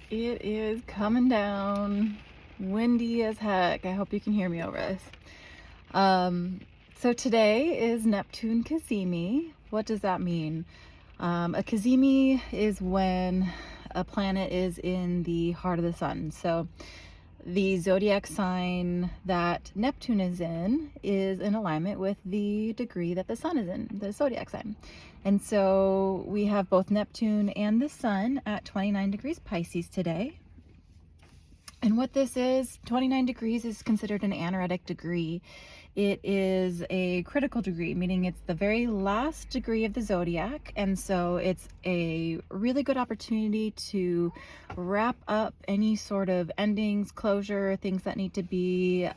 It is coming down, windy as heck. I hope you can hear me over this. Um, so today is Neptune Cazimi. What does that mean? A Cazimi is when a planet is in the heart of the sun. So the zodiac sign that Neptune is in alignment with the degree that the sun is in, the zodiac sign. And so we have both Neptune and the sun at 29 degrees Pisces today. And what this is, 29 degrees is considered an anaretic degree. It is a critical degree, meaning it's the very last degree of the zodiac. And so it's a really good opportunity to wrap up any sort of endings, closure, things that need to be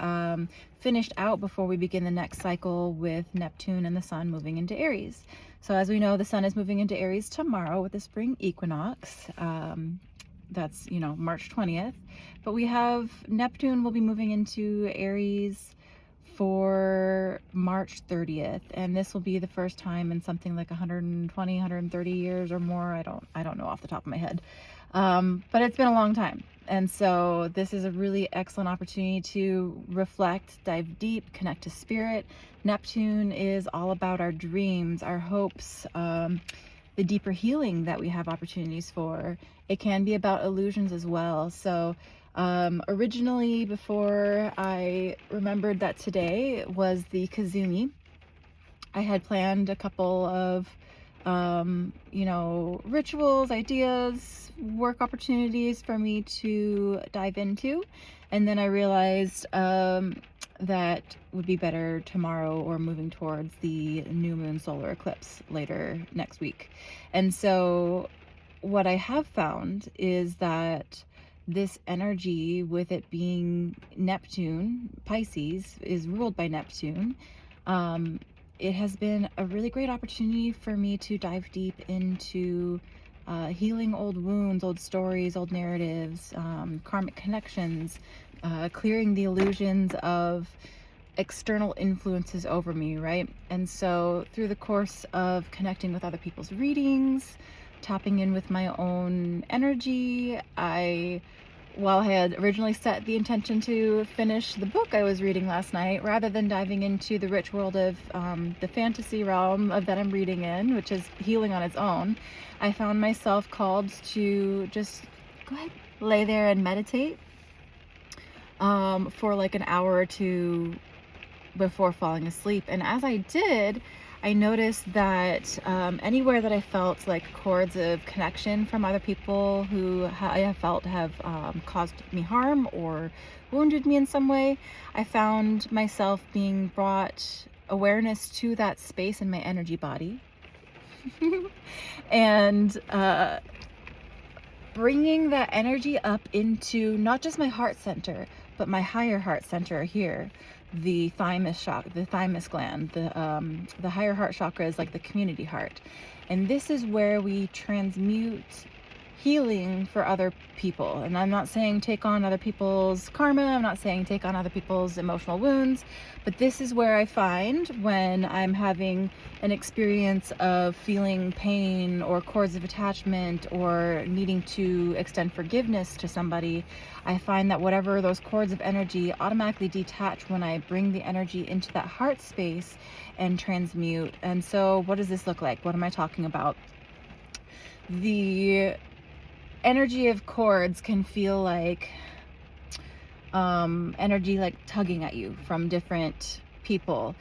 finished out before we begin the next cycle with Neptune and the sun moving into Aries. So as we know, the sun is moving into Aries tomorrow with the spring equinox. That's, March 20th. But we have Neptune will be moving into Aries for March 30th, and this will be the first time in something like 120, 130 years or more. I don't know off the top of my head. But it's been a long time. And so this is a really excellent opportunity to reflect, dive deep, connect to spirit. Neptune is all about our dreams, our hopes, the deeper healing that we have opportunities for. It can be about illusions as well. So originally, before I remembered that today was the Cazimi, I had planned a couple of rituals, ideas, work opportunities for me to dive into. And then I realized that would be better tomorrow or moving towards the new moon solar eclipse later next week. And so what I have found is that this energy, with it being Neptune, Pisces is ruled by Neptune. It has been a really great opportunity for me to dive deep into healing old wounds, old stories, old narratives, karmic connections, clearing the illusions of external influences over me, right? And so through the course of connecting with other people's readings, tapping in with my own energy, while I had originally set the intention to finish the book I was reading last night, rather than diving into the rich world of the fantasy realm of that I'm reading in, which is healing on its own, I found myself called to just go ahead, lay there and meditate for like an hour or two before falling asleep. And as I did, I noticed that anywhere that I felt like cords of connection from other people who I have felt have caused me harm or wounded me in some way, I found myself being brought awareness to that space in my energy body. And bringing that energy up into not just my heart center, but my higher heart center here, the thymus chakra, the thymus gland. The higher heart chakra is like the community heart, and this is where we transmute healing for other people. And I'm not saying take on other people's karma, I'm not saying take on other people's emotional wounds, but this is where I find when I'm having an experience of feeling pain or cords of attachment or needing to extend forgiveness to somebody, I find that whatever those cords of energy automatically detach when I bring the energy into that heart space and transmute. And so what does this look like? What am I talking about? The energy of cords can feel like energy like tugging at you from different people,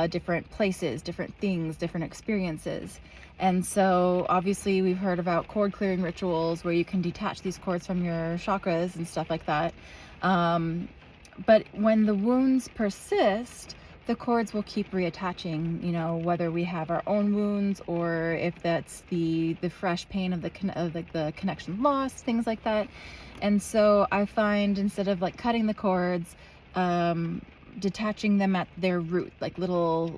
different places, different things, different experiences. And so obviously we've heard about cord clearing rituals where you can detach these cords from your chakras and stuff like that. But when the wounds persist, the cords will keep reattaching, whether we have our own wounds or if that's the fresh pain of the connection lost, things like that. And so I find, instead of like cutting the cords, detaching them at their root, like little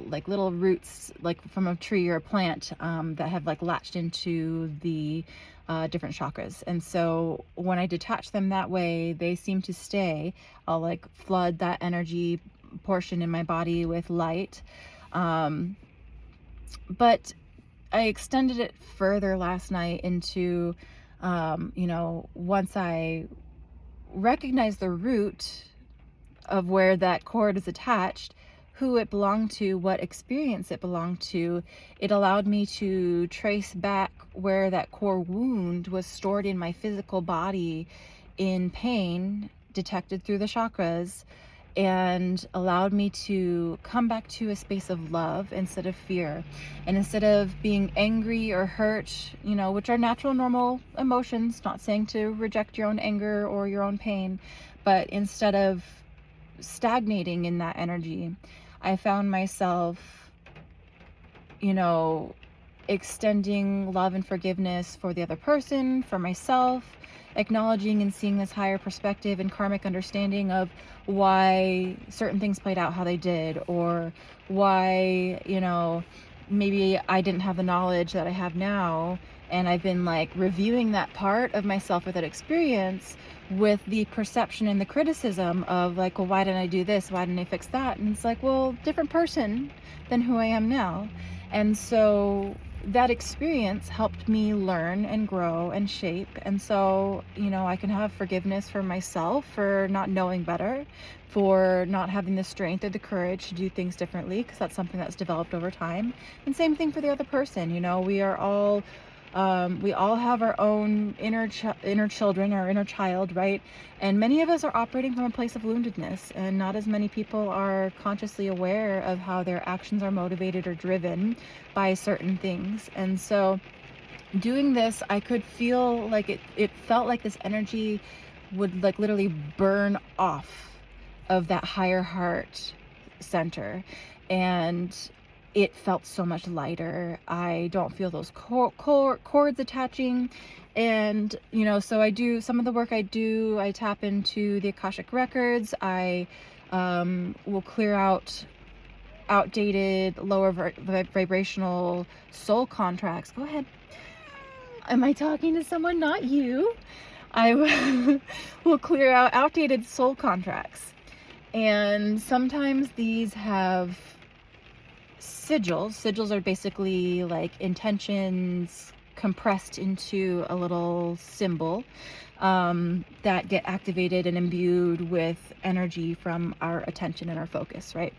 roots, like from a tree or a plant, that have like latched into the different chakras. And so when I detach them that way, they seem to stay. I'll like flood that energy portion in my body with light. But I extended it further last night into Once I recognize the root of where that cord is attached, who it belonged to, what experience it belonged to, it allowed me to trace back where that core wound was stored in my physical body in pain, detected through the chakras, and allowed me to come back to a space of love instead of fear. And instead of being angry or hurt, which are natural, normal emotions, not saying to reject your own anger or your own pain, but instead of stagnating in that energy, I found myself, extending love and forgiveness for the other person, for myself, acknowledging and seeing this higher perspective and karmic understanding of why certain things played out how they did, or why, maybe I didn't have the knowledge that I have now. And I've been like reviewing that part of myself or that experience with the perception and the criticism of like, well, why didn't I do this? Why didn't I fix that? And it's like, well, different person than who I am now. And so that experience helped me learn and grow and shape. And so, I can have forgiveness for myself for not knowing better, for not having the strength or the courage to do things differently, because that's something that's developed over time. And same thing for the other person. We all have our own inner children, our inner child, right? And many of us are operating from a place of woundedness, and not as many people are consciously aware of how their actions are motivated or driven by certain things. And so doing this, I could feel like it felt like this energy would like literally burn off of that higher heart center. And it felt so much lighter. I don't feel those cords attaching. And, so I do some of the work I tap into the Akashic records. I will clear out outdated, lower vibrational soul contracts. Go ahead. Am I talking to someone? Not you. I will clear out outdated soul contracts. And sometimes these have sigils. Sigils are basically like intentions compressed into a little symbol that get activated and imbued with energy from our attention and our focus, right?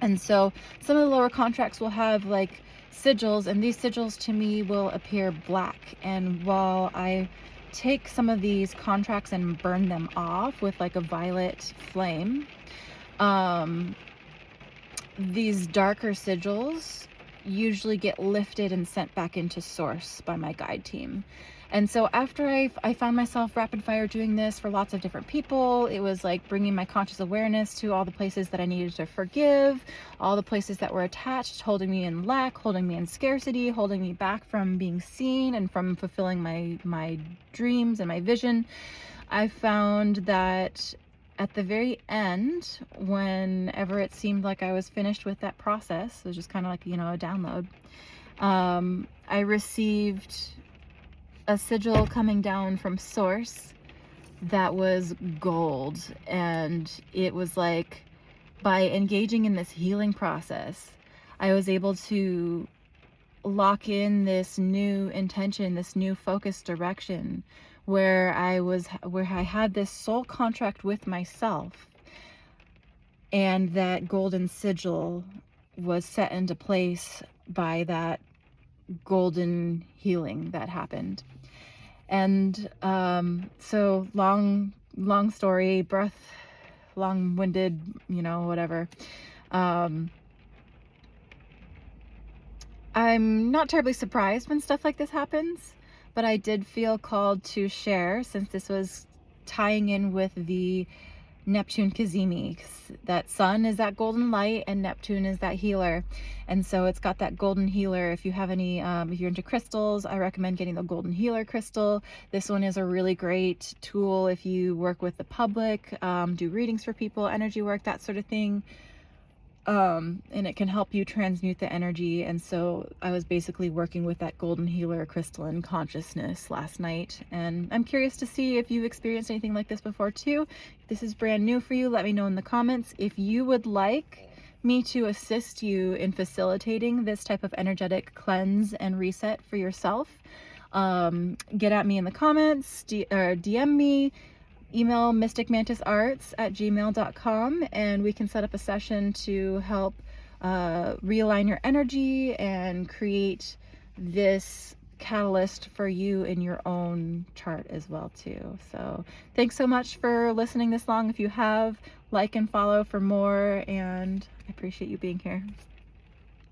And so some of the lower contracts will have like sigils, and these sigils to me will appear black. And while I take some of these contracts and burn them off with like a violet flame, these darker sigils usually get lifted and sent back into source by my guide team. And so after I found myself rapid fire doing this for lots of different people, it was like bringing my conscious awareness to all the places that I needed to forgive, all the places that were attached, holding me in lack, holding me in scarcity, holding me back from being seen and from fulfilling my dreams and my vision. I found that at the very end, whenever it seemed like I was finished with that process, it was just kind of like, a download. I received a sigil coming down from source that was gold. And it was like, by engaging in this healing process, I was able to lock in this new intention, this new focused direction, where I had this soul contract with myself, and that golden sigil was set into place by that golden healing that happened. And so long story, long-winded, whatever. I'm not terribly surprised when stuff like this happens, but I did feel called to share, since this was tying in with the Neptune Cazimi. That sun is that golden light and Neptune is that healer. And so it's got that golden healer. If you have any, if you're into crystals, I recommend getting the golden healer crystal. This one is a really great tool if you work with the public, do readings for people, energy work, that sort of thing. And it can help you transmute the energy. And so I was basically working with that golden healer crystalline consciousness last night, and I'm curious to see if you've experienced anything like this before too. If this is brand new for you, let me know in the comments. If you would like me to assist you in facilitating this type of energetic cleanse and reset for yourself, get at me in the comments, or DM me, email mysticmantisarts@gmail.com, and we can set up a session to help realign your energy and create this catalyst for you in your own chart as well too. So thanks so much for listening this long. If you have, like and follow for more, and I appreciate you being here.